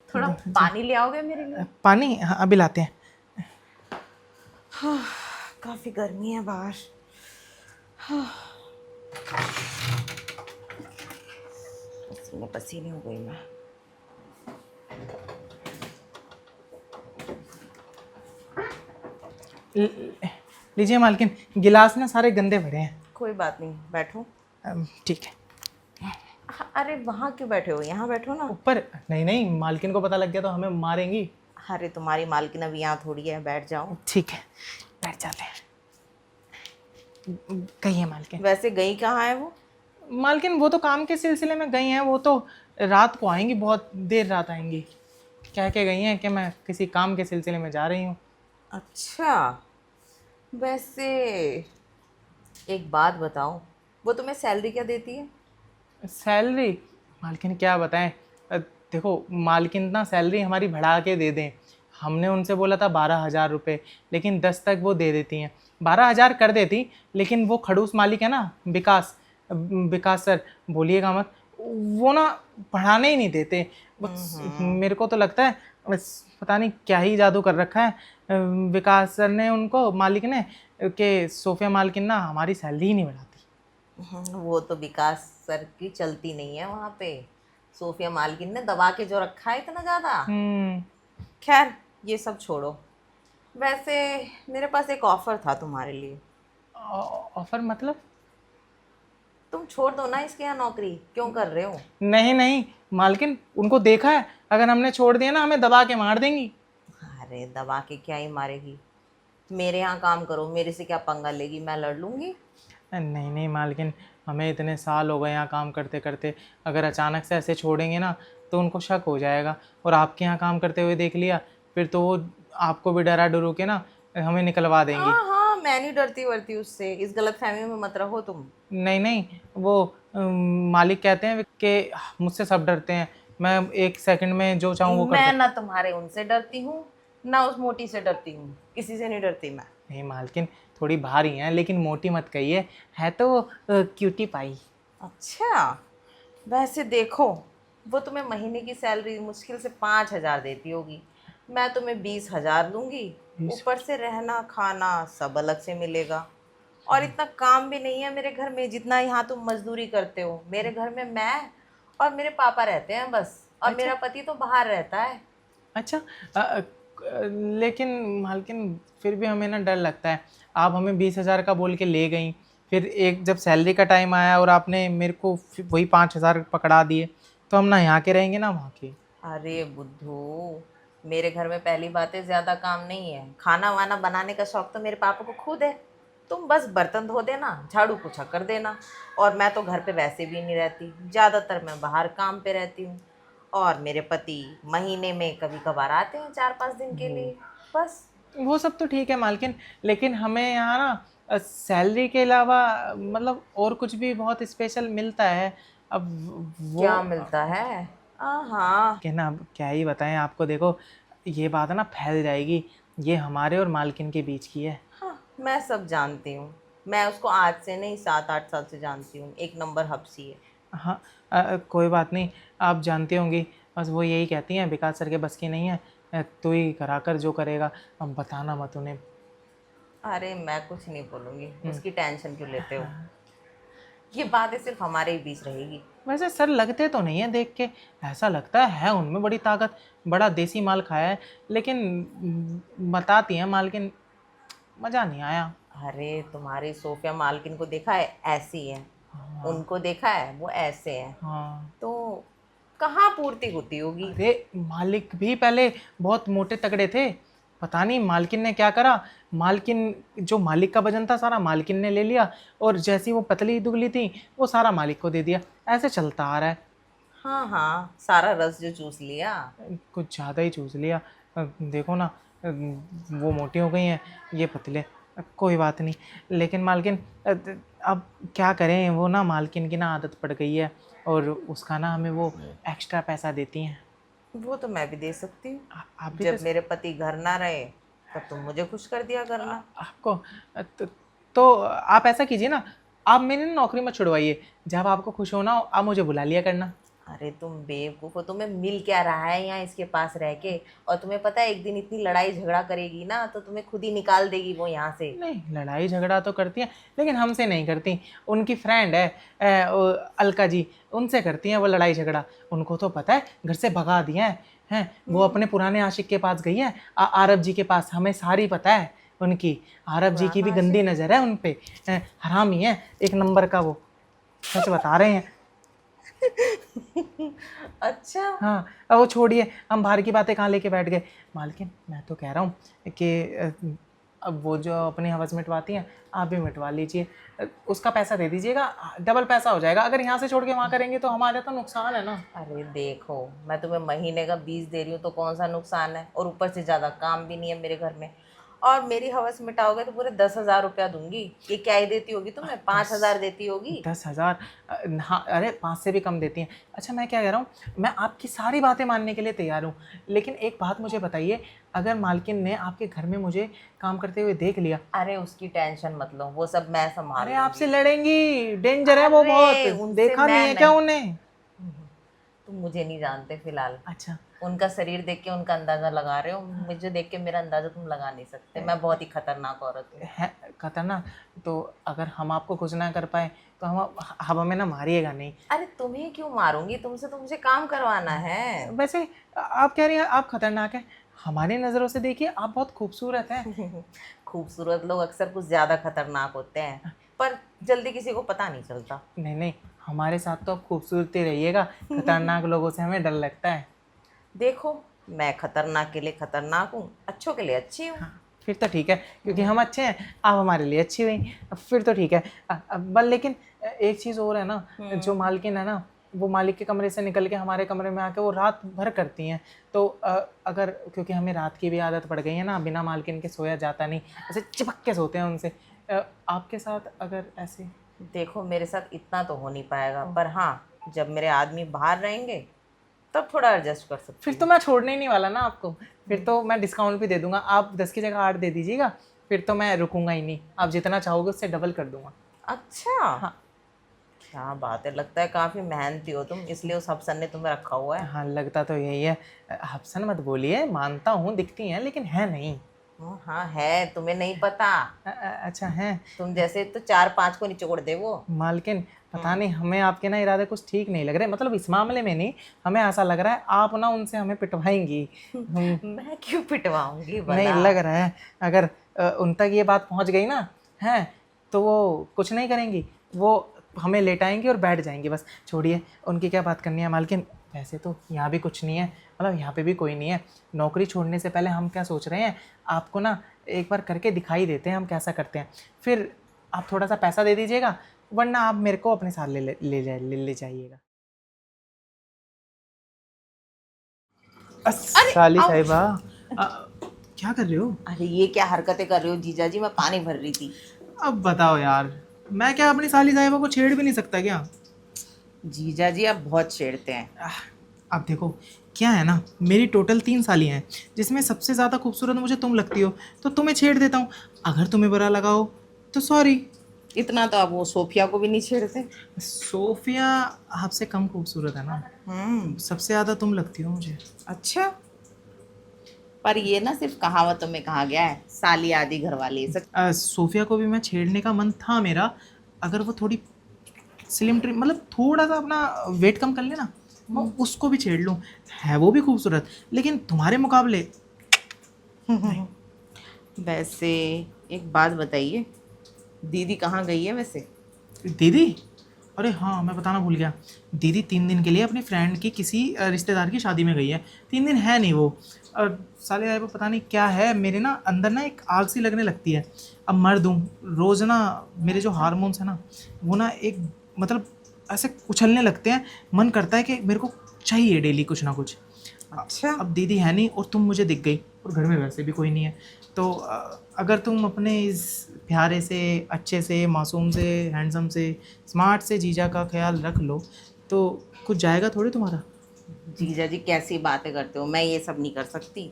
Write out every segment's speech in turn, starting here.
थोड़ा पानी ले आओगे मेरे लिए? पानी? हाँ अभी लाते हैं। काफी गर्मी है बाहर। पसीने पसीने हो गई मैं। लीजिए मालकिन, गिलास ना सारे गंदे भरे हैं। कोई बात नहीं, बैठो। ठीक है। अरे वहाँ क्यों बैठे हो, यहाँ बैठो ना। ऊपर? नहीं नहीं, मालकिन को पता लग गया तो हमें मारेंगी। अरे तुम्हारी मालकिन अभी यहाँ थोड़ी है, बैठ जाओ। ठीक है, बैठ जाते हैं। कहिए मालकिन। वैसे गई कहाँ है वो? मालकिन वो तो काम के सिलसिले में गई हैं, वो तो रात को आएंगी, बहुत देर रात आएंगी। कह के गई हैं कि मैं किसी काम के सिलसिले में जा रही हूँ। अच्छा, वैसे एक बात बताओ, वो तुम्हें सैलरी क्या देती है? सैलरी? मालकिन क्या बताएं। देखो मालकिन ना सैलरी हमारी बढ़ा के दे दें। हमने उनसे बोला था 12,000 रुपये, लेकिन 10 तक वो दे देती हैं। 12,000 कर देती, लेकिन वो खड़ूस मालिक है ना, विकास, विकास सर बोलिएगा मत, वो ना बढ़ाने ही नहीं देते। बस मेरे को तो लगता है बस पता नहीं क्या ही जादू कर रखा है विकास सर ने, उनको, मालिक ने, कि सोफिया मालकिन ना हमारी सैलरी ही नहीं बढ़ाती। वो तो विकास सर की चलती नहीं है वहाँ पे। सोफिया मालकिन ने दबा के जो रखा है इतना ज़्यादा। खैर ये सब छोड़ो। वैसे मेरे पास एक ऑफ़र था तुम्हारे लिए। ऑफर मतलब? तुम छोड़ दो ना इसके यहाँ नौकरी, क्यों कर रहे हो? नहीं नहीं मालकिन, उनको देखा है, अगर हमने छोड़ दिया ना हमें दबा के मार देंगी। अरे दबा के क्या ही मारेगी, मेरे यहाँ काम करो, मेरे से क्या पंगा लेगी, मैं लड़ लूँगी। नहीं नहीं मालकिन, हमें इतने साल हो गए यहाँ काम करते करते, अगर अचानक से ऐसे छोड़ेंगे ना तो उनको शक हो जाएगा। और आपके यहाँ काम करते हुए देख लिया, फिर तो वो आपको भी डरा डरू के ना हमें निकलवा देंगी। हाँ हाँ, मैं नहीं डरती वरती उससे, इस गलतफहमी में मत रहो तुम। नहीं नहीं, वो मालिक कहते हैं कि मुझसे सब डरते हैं, मैं एक सेकंड में जो चाहूँ वो कर मैं सकता। ना तुम्हारे उनसे डरती हूँ, ना उस मोटी से डरती हूँ, किसी से नहीं डरती मैं। नहीं मालकिन, थोड़ी भारी हैं, लेकिन मोटी मत कहिए, है तो क्यूटी पाई। अच्छा, वैसे देखो, वो तुम्हें महीने की सैलरी मुश्किल से 5,000 देती होगी, मैं तुम्हें 20,000 दूंगी। 20? ऊपर से रहना खाना सब अलग से मिलेगा। और इतना काम भी नहीं है मेरे घर में जितना यहाँ तुम मजदूरी करते हो। मेरे घर में मैं और मेरे पापा रहते हैं बस, और अच्छा मेरा पति तो बाहर रहता है। अच्छा। लेकिन मालकिन फिर भी हमें ना डर लगता है। आप हमें 20,000 का बोल के ले गई, फिर एक जब सैलरी का टाइम आया और आपने मेरे को वही 5,000 पकड़ा दिए, तो हम ना यहाँ के रहेंगे ना वहाँ के। अरे बुद्धू, मेरे घर में पहली बातें ज़्यादा काम नहीं है, खाना वाना बनाने का शौक तो मेरे पापा को खुद है। तुम बस बर्तन धो देना, झाड़ू पोछा कर देना। और मैं तो घर पे वैसे भी नहीं रहती, ज़्यादातर मैं बाहर काम पे रहती हूँ। और मेरे पति महीने में कभी कभार आते हैं 4-5 दिन के लिए, बस। वो सब तो ठीक है मालकिन, लेकिन हमें यहाँ ना सैलरी के अलावा मतलब और कुछ भी बहुत स्पेशल मिलता है। अब वो क्या मिलता है? हाँ। कि ना अब क्या ही बताएं आपको। देखो ये बात है ना फैल जाएगी, ये हमारे और मालकिन के बीच की है। हाँ, मैं सब जानती हूँ। मैं उसको आज से नहीं 7-8 साल से जानती हूँ, एक नंबर हब्सी है। हाँ कोई बात नहीं, आप जानती होंगी, बस वो यही कहती हैं विकास सर के बस की नहीं है, तू ही करा कर जो करेगा, अब बताना मत उन्हें। अरे मैं कुछ नहीं बोलूँगी, उसकी टेंशन क्यों लेते हो? ये बातें सिर्फ हमारे ही बीच रहेगी। वैसे सर लगते तो नहीं है देख के, ऐसा लगता है उनमें बड़ी ताकत, बड़ा देसी माल खाया है, लेकिन बताती हैं मालकिन, मज़ा नहीं आया। अरे तुम्हारी सोफिया मालकिन को देखा है, ऐसी है। हाँ उनको देखा है, वो ऐसे है। हाँ। तो कहाँ पूर्ति होती होगी? अरे मालिक भी पहले बहुत मोटे तगड़े थे, पता नहीं मालकिन ने क्या करा, मालकिन जो मालिक का वजन था सारा मालकिन ने ले लिया, और जैसी वो पतली दुबली थी वो सारा मालिक को दे दिया, ऐसे चलता आ रहा है। हाँ हाँ, सारा रस जो चूस लिया। कुछ ज़्यादा ही चूस लिया। देखो ना, वो मोटी हो गई हैं, ये पतले। कोई बात नहीं, लेकिन मालकिन अब क्या करें, वो ना मालकिन की ना आदत पड़ गई है, और उसका ना हमें वो एक्स्ट्रा पैसा देती हैं। वो तो मैं भी दे सकती हूँ। आप भी जब मेरे पति घर ना रहे तब तुम मुझे खुश कर दिया करना। आपको तो आप ऐसा कीजिए ना, आप मेरी ना नौकरी मत छुड़वाइए, जब आपको खुश होना हो आप मुझे बुला लिया करना। अरे तुम बेवकूफ़ हो, तुम्हें मिल क्या रहा है यहाँ इसके पास रह के। और तुम्हें पता है एक दिन इतनी लड़ाई झगड़ा करेगी ना तो तुम्हें खुद ही निकाल देगी वो यहाँ से। नहीं, लड़ाई झगड़ा तो करती हैं लेकिन हमसे नहीं करती। उनकी फ्रेंड है अलका जी, उनसे करती हैं वो लड़ाई झगड़ा। उनको तो पता है घर से भगा दिया है वो अपने पुराने आशिक के पास गई है, आरब जी के पास। हमें सारी पता है उनकी। आरब जी की भी पुराना गंदी नज़र है उन पे। हरामी है एक नंबर का वो, सच बता रहे हैं। अच्छा। हाँ, अब वो छोड़िए, हम बाहर की बातें कहाँ लेके बैठ गए। मालकिन मैं तो कह रहा हूँ कि अब वो जो अपनी हवस मिटवाती हैं आप भी मिटवा लीजिए। उसका पैसा दे दीजिएगा, डबल पैसा हो जाएगा। अगर यहाँ से छोड़ के वहाँ करेंगे तो हमारे तो नुकसान है ना। अरे देखो, मैं तुम्हें महीने का 20 दे रही हूँ तो कौन सा नुकसान है। और ऊपर से ज़्यादा काम भी नहीं है मेरे घर में। और मेरी हवस मिटाओगे तो पूरे 10,000 रुपया दूंगी। ये क्या ही देती होगी तुम्हें, 5,000 देती होगी। 10,000? हाँ, अरे 5 से भी कम देती हैं। अच्छा मैं क्या कह रहा हूँ, मैं आपकी सारी बातें मानने के लिए तैयार हूँ, लेकिन एक बात मुझे बताइए, अगर मालकिन ने आपके घर में मुझे काम करते हुए देख लिया। अरे उसकी टेंशन मत लो, वो सब मैं संभाल अरे लूंगी। आपसे लड़ेंगी, डेंजर है वो अरे बहुत। उनसे देखा मैं नहीं है क्या नहीं। उन्हें? तुम मुझे नहीं जानते फिलहाल। अच्छा उनका शरीर देख के उनका अंदाजा लगा रहे हो, मुझे देख के मेरा अंदाजा तुम लगा नहीं सकते। मैं बहुत ही खतरनाक औरत हूँ। है खतरनाक? तो अगर हम आपको कुछ ना कर पाए तो हम हमें ना मारिएगा नहीं। अरे तुम्हें क्यों मारूंगी, तुमसे तो मुझे काम करवाना है। वैसे आप कह रही हैं आप खतरनाक हैं, हमारी नज़रों से देखिए आप बहुत खूबसूरत हैं। खूबसूरत लोग अक्सर कुछ ज्यादा खतरनाक होते हैं, पर जल्दी किसी को पता नहीं चलता। नहीं नहीं, हमारे साथ तो आप खूबसूरती रहिएगा, खतरनाक लोगों से हमें डर लगता है। देखो, मैं खतरनाक के लिए खतरनाक हूँ, अच्छों के लिए अच्छी हूँ। हाँ, फिर तो ठीक है, क्योंकि हम अच्छे हैं आप हमारे लिए अच्छी हुई। फिर तो ठीक है। बल लेकिन एक चीज़ और है ना, जो मालकिन है ना, वो मालिक के कमरे से निकल के हमारे कमरे में आके वो रात भर करती हैं। तो अगर, क्योंकि हमें रात की भी आदत पड़ गई है ना, बिना मालकिन के सोया जाता नहीं, ऐसे चिपक के सोते हैं उनसे। आपके साथ अगर ऐसे? देखो मेरे साथ इतना तो हो नहीं पाएगा, पर हाँ जब मेरे आदमी बाहर रहेंगे तब थोड़ा एडजस्ट कर सकते। फिर तो मैं छोड़ने ही नहीं वाला ना आपको। फिर तो मैं डिस्काउंट भी दे दूंगा, आप 10 की जगह 8 दे दीजिएगा। फिर तो मैं रुकूंगा ही नहीं, आप जितना चाहोगे उससे डबल कर दूंगा। अच्छा। हाँ क्या बात है, लगता है काफी मेहनती हो तुम, इसलिए उस अफसर ने तुम्हें रखा हुआ है। हाँ, लगता तो यही है। हफ्सन मत बोलिए, मानता हूँ दिखती हैं लेकिन है नहीं। हाँ है, तुम्हें नहीं पता। अच्छा है। तुम जैसे तो 4-5 को निचोड़ दे वो। मालकिन पता नहीं, हमें आपके ना इरादे कुछ ठीक नहीं लग रहे। मतलब इस मामले में नहीं, हमें ऐसा लग रहा है आप ना उनसे हमें पिटवाएंगी। मैं क्यों पिटवाऊंगी नहीं भला। लग रहा है, अगर उन तक ये बात पहुंच गई ना है, तो वो कुछ नहीं करेंगी, वो हमें लेटाएंगी और बैठ जाएंगी बस। छोड़िए, उनकी क्या बात करनी है मालकिन। वैसे तो यहाँ भी कुछ नहीं है, मतलब यहाँ पे भी कोई नहीं है। नौकरी छोड़ने से पहले हम क्या सोच रहे हैं, आपको ना एक बार करके दिखाई देते हैं हम कैसा करते हैं। फिर आप थोड़ा सा पैसा दे दीजिएगा, वरना आप मेरे को अपने साथ ले जाइएगा। अरे साली आउच। साहिबा, क्या कर रहे हो? अरे ये क्या हरकतें कर रहे हो जीजा जी, मैं पानी भर रही थी। अब बताओ यार, मैं क्या अपनी साली साहिबा को छेड़ भी नहीं सकता क्या? जीजा जी आप बहुत छेड़ते हैं। अब देखो क्या है ना, मेरी टोटल 3 सालियाँ हैं, जिसमें सबसे ज़्यादा खूबसूरत मुझे तुम लगती हो, तो तुम्हें छेड़ देता हूँ। अगर तुम्हें बुरा लगा हो तो सॉरी। इतना तो आप वो सोफिया को भी नहीं छेड़ते। सोफिया आपसे कम खूबसूरत है ना, सबसे ज़्यादा तुम लगती हो मुझे। अच्छा, पर ये ना सिर्फ कहावतों में कहा गया है, साली आदि घर वाली सोफिया को भी मैं छेड़ने का मन था मेरा, अगर वो थोड़ी स्लिम ट्रिम, मतलब थोड़ा सा अपना वेट कम कर लेना, मैं उसको भी छेड़ लूँ। है वो भी खूबसूरत, लेकिन तुम्हारे मुकाबले। वैसे एक बात बताइए, दीदी कहाँ गई है वैसे। दीदी, अरे हाँ मैं बताना भूल गया, दीदी 3 दिन के लिए अपनी फ्रेंड की किसी रिश्तेदार की शादी में गई है। 3 दिन है नहीं वो। और साले भाई को पता नहीं क्या है, मेरे ना अंदर ना एक आग सी लगने लगती है। अब मर्द हूँ, रोज़ ना मेरे जो हार्मोन्स हैं ना, वो ना एक मतलब ऐसे उछलने लगते हैं। मन करता है कि मेरे को चाहिए डेली कुछ ना कुछ। अच्छा। अब दीदी है नहीं और तुम मुझे दिख गई, और घर में वैसे भी कोई नहीं है, तो अगर तुम अपने इस प्यारे से, अच्छे से, मासूम से, हैंडसम से, स्मार्ट से जीजा का ख्याल रख लो तो कुछ जाएगा थोड़ी तुम्हारा। जीजा जी कैसी बातें करते हो, मैं ये सब नहीं कर सकती।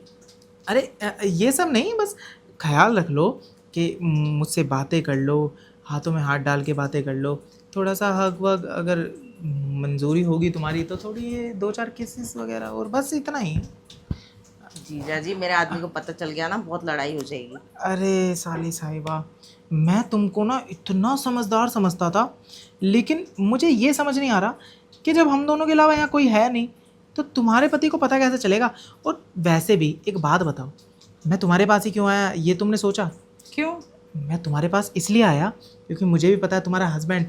अरे ये सब नहीं, बस ख्याल रख लो कि मुझसे बातें कर लो, हाथों में हाथ डाल के बातें कर लो, थोड़ा सा हग वग अगर मंजूरी होगी तुम्हारी तो थोड़ी ये 2-4 केसेस वगैरह और बस इतना ही। जीजा जी मेरे आदमी को पता चल गया ना बहुत लड़ाई हो जाएगी। अरे साली साहिबा, मैं तुमको ना इतना समझदार समझता था, लेकिन मुझे ये समझ नहीं आ रहा कि जब हम दोनों के अलावा यहाँ कोई है नहीं तो तुम्हारे पति को पता कैसे चलेगा। और वैसे भी एक बात बताओ, मैं तुम्हारे पास ही क्यों आया ये तुमने सोचा? क्यों? मैं तुम्हारे पास इसलिए आया क्योंकि मुझे भी पता है तुम्हारा हस्बैंड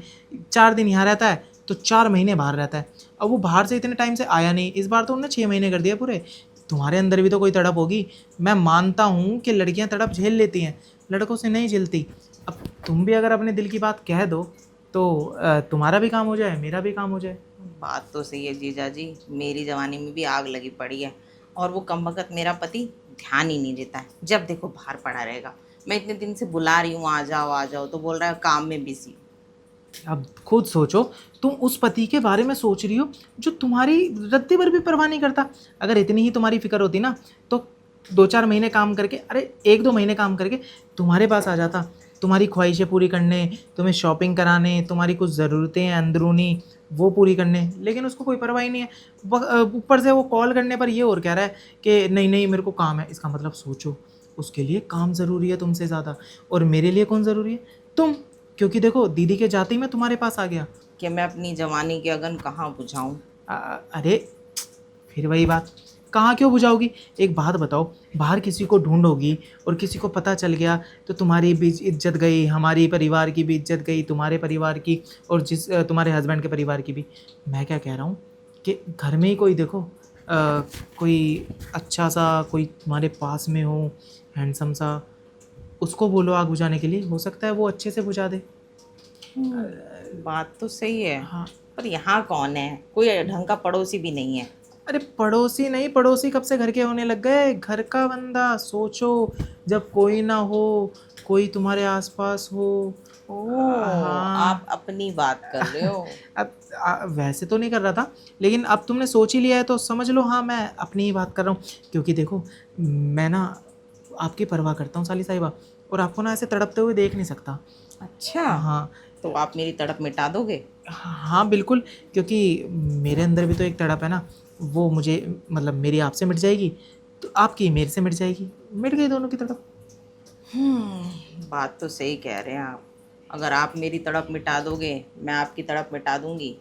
4 दिन यहाँ रहता है तो 4 महीने बाहर रहता है। अब वो बाहर से इतने टाइम से आया नहीं, इस बार तो उन्होंने 6 महीने कर दिया पूरे। तुम्हारे अंदर भी तो कोई तड़प होगी। मैं मानता हूँ कि लड़कियाँ तड़प झेल लेती हैं, लड़कों से नहीं झेलती। अब तुम भी अगर अपने दिल की बात कह दो तो तुम्हारा भी काम हो जाए, मेरा भी काम हो जाए। बात तो सही है जीजा जी, मेरी जवानी में भी आग लगी पड़ी है और वो कमबख्त मेरा पति ध्यान ही नहीं देता है, जब देखो बाहर पड़ा रहेगा। मैं इतने दिन से बुला रही हूँ आ जाओ तो बोल रहा है काम में बिजी। अब खुद सोचो, तुम उस पति के बारे में सोच रही हो जो तुम्हारी रत्ती भर भी परवाह नहीं करता। अगर इतनी ही तुम्हारी फिक्र होती ना तो 2-4 महीने काम करके, अरे 1-2 महीने काम करके तुम्हारे पास आ जाता, तुम्हारी ख्वाहिशें पूरी करने, तुम्हें शॉपिंग कराने, तुम्हारी कुछ ज़रूरतें हैं अंदरूनी वो पूरी करने। लेकिन उसको कोई परवाह ही नहीं है। ऊपर से वो कॉल करने पर ये और कह रहा है कि नहीं नहीं मेरे को काम है। इसका मतलब सोचो, उसके लिए काम ज़रूरी है तुमसे ज़्यादा, और मेरे लिए कौन ज़रूरी है? तुम। क्योंकि देखो दीदी के जाते ही मैं तुम्हारे पास आ गया। कि मैं अपनी जवानी के अगन कहाँ बुझाऊँ। अरे फिर वही बात, कहाँ क्यों बुझाओगी? एक बात बताओ, बाहर किसी को ढूंढोगी और किसी को पता चल गया तो तुम्हारी भी इज्जत गई, हमारी परिवार की भी इज्जत गई, तुम्हारे परिवार की और तुम्हारे हस्बैंड के परिवार की भी। मैं क्या कह रहा हूँ कि घर में ही कोई देखो, कोई अच्छा सा कोई तुम्हारे पास में हो, हैंडसम सा, उसको बोलो आग बुझाने के लिए, हो सकता है वो अच्छे से बुझा दे। बात तो सही है। हाँ। पर यहाँ कौन है, कोई ढंग का पड़ोसी भी नहीं है। अरे पड़ोसी नहीं, पड़ोसी कब से घर के होने लग गए? घर का बंदा सोचो, जब कोई ना हो, कोई तुम्हारे आसपास हो। हाँ। आप अपनी बात कर रहे हो। अब वैसे तो नहीं कर रहा था, लेकिन अब तुमने सोच ही लिया है तो समझ लो हाँ मैं अपनी ही बात कर रहा हूँ। क्योंकि देखो मैं ना आपकी परवाह करता हूँ साली साहिबा, और आपको ना ऐसे तड़पते हुए देख नहीं सकता। अच्छा, हाँ। तो आप मेरी तड़प मिटा दोगे? हाँ बिल्कुल, क्योंकि मेरे अंदर भी तो एक तड़प है ना, वो मुझे मतलब मेरी आपसे मिट जाएगी तो आपकी मेरे से मिट जाएगी, मिट गई दोनों की तड़प। बात तो सही कह रहे हैं आप। अगर आप मेरी तड़प मिटा दोगे, मैं आपकी तड़प मिटा दूंगी,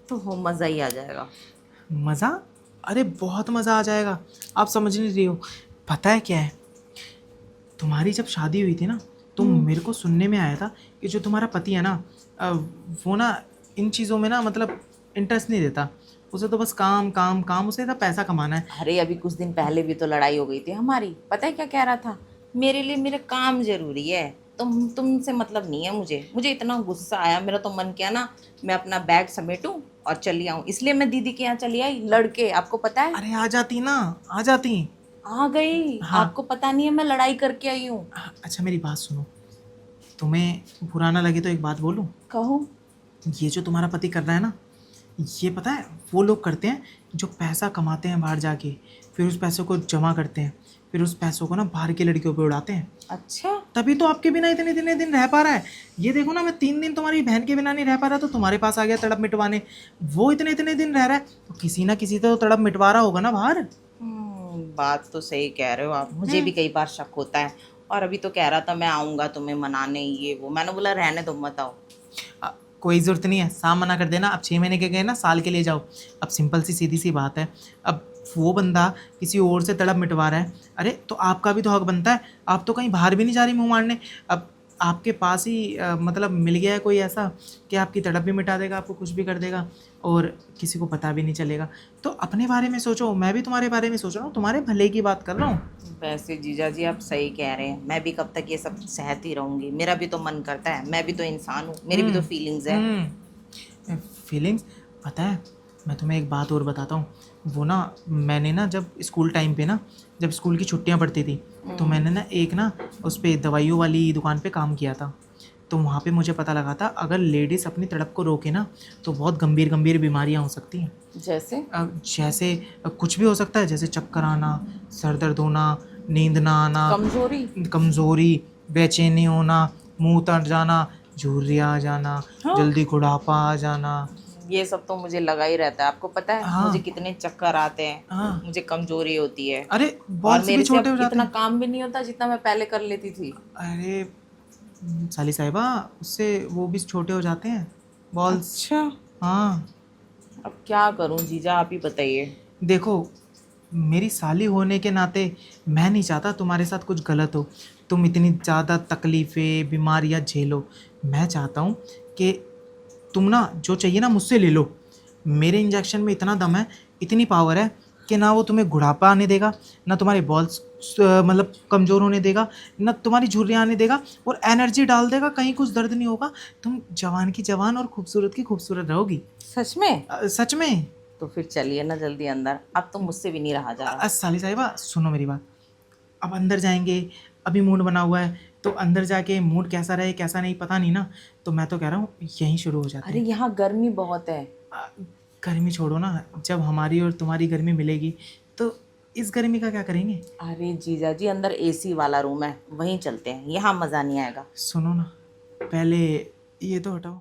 तो हो मज़ा ही आ जाएगा। मज़ा? अरे बहुत मज़ा आ जाएगा, आप समझ नहीं रही हो। पता है क्या है, तुम्हारी जब शादी हुई थी ना तो मेरे को सुनने में आया था कि जो तुम्हारा पति है ना, वो ना इन चीज़ों में ना मतलब इंटरेस्ट नहीं देता। उसे तो बस काम काम काम, उसे था पैसा कमाना है। अरे अभी कुछ दिन पहले भी तो लड़ाई हो गई थी हमारी। पता है क्या कह रहा था? मेरे लिए मेरा काम ज़रूरी है, तुमसे मतलब नहीं है मुझे इतना गुस्सा आया, मेरा तो मन किया ना मैं अपना बैग समेटूं और चली आऊँ। इसलिए मैं दीदी के यहाँ चली आई लड़के, आपको पता है। अरे आ जाती ना, आ जाती। आ गई। हाँ। आपको पता नहीं है मैं लड़ाई करके आई हूँ। अच्छा मेरी बात सुनो, तुम्हें बुरा ना लगे तो एक बात बोलूं। कहो। ये जो तुम्हारा पति कर रहा है ना, ये पता है वो लोग करते हैं जो पैसा कमाते हैं बाहर जाके, फिर उस पैसों को जमा करते हैं, फिर उस पैसों को ना बाहर की लड़कियों पे उड़ाते हैं। अच्छा। तभी तो आपके बिना इतने इतने दिन रह पा रहा है। ये देखो ना, मैं 3 दिन तुम्हारी बहन के बिना नहीं रह पा रहा तो तुम्हारे पास आ गया तड़प मिटवाने। वो इतने इतने दिन रह रहा है तो किसी ना किसी तो तड़प मिटवा रहा होगा ना बाहर। बात तो सही कह रहे हो आप। मुझे भी कई बार शक होता है। और अभी तो कह रहा था मैं आऊँगा तुम्हें मनाने, ये वो। मैंने बोला रहने दो, मत आओ। कोई ज़रूरत नहीं है, साम मना कर देना। अब 6 महीने के गए ना, साल के लिए जाओ। अब सिंपल सी सीधी सी बात है, अब वो बंदा किसी और से तड़प मिटवा रहा है, अरे तो आपका भी तो हक बनता है। आप तो कहीं बाहर भी नहीं जा रही मुँह मारने। अब आपके पास ही मतलब मिल गया है कोई ऐसा कि आपकी तड़प भी मिटा देगा, आपको कुछ भी कर देगा और किसी को पता भी नहीं चलेगा। तो अपने बारे में सोचो, मैं भी तुम्हारे बारे में सोच रहा हूँ, तुम्हारे भले की बात कर रहा हूँ। वैसे जीजा जी आप सही कह रहे हैं। मैं भी कब तक ये सब सहती रहूँगी? मेरा भी तो मन करता है, मैं भी तो इंसान हूँ, मेरी भी तो फीलिंग्स है। फीलिंग्स? पता है, मैं तुम्हें एक बात और बताता हूँ। वो ना मैंने ना जब स्कूल टाइम पे ना, जब स्कूल की छुट्टियाँ पड़ती थी तो मैंने ना एक ना उस पे दवाइयों वाली दुकान पे काम किया था। तो वहाँ पे मुझे पता लगा था अगर लेडीज़ अपनी तड़प को रोके ना तो बहुत गंभीर गंभीर बीमारियाँ हो सकती हैं। जैसे कुछ भी हो सकता है, जैसे चक्कर आना, सर दर्द होना, नींद ना आना, कमज़ोरी, बेचैनी होना, मुंह उतर जाना, झुर्रियाँ आ जाना, जल्दी बुढ़ापा आ जाना। ये सब तो मुझे लगा ही रहता है। आपको पता है हाँ। मुझे कितने चक्कर आते हैं, हाँ। मुझे कमजोरी होती है, अरे और बॉल्स भी मेरे से छोटे हो अब जाते इतना हैं। काम भी नहीं होता जितना मैं पहले कर लेती थी। अरे साली साहिबा, उससे वो भी छोटे हो जाते हैं बॉल्स। अच्छा, हाँ अब क्या करूं जीजा, आप ही बताइए। देखो, मेरी साली होने के नाते मैं नहीं चाहता तुम्हारे साथ कुछ गलत हो, तुम इतनी ज़्यादा तकलीफ़ें बीमारियाँ झेलो। मैं चाहता हूँ कि तुम ना जो चाहिए ना मुझसे ले लो। मेरे इंजेक्शन में इतना दम है, इतनी पावर है कि ना वो तुम्हें बुढ़ापा आने देगा, ना तुम्हारे बॉल्स मतलब कमज़ोर होने देगा, ना तुम्हारी झुर्रियाँ आने देगा, और एनर्जी डाल देगा, कहीं कुछ दर्द नहीं होगा। तुम जवान की जवान और खूबसूरत की खूबसूरत रहोगी। सच में? सच में। तो फिर चलिए ना जल्दी अंदर, अब तो मुझसे भी नहीं रहा जा रहा। साली साहिबा सुनो मेरी बात, अब अंदर जाएंगे, अभी मूड बना हुआ है, तो अंदर जाके मूड कैसा रहे कैसा नहीं पता नहीं ना, तो मैं तो कह रहा हूँ यहीं शुरू हो जाते अरे हैं। यहाँ गर्मी बहुत है। गर्मी छोड़ो ना, जब हमारी और तुम्हारी गर्मी मिलेगी तो इस गर्मी का क्या करेंगे। अरे जीजा जी, अंदर एसी वाला रूम है, वहीं चलते हैं, यहाँ मज़ा नहीं आएगा। सुनो ना, पहले ये तो हटाओ।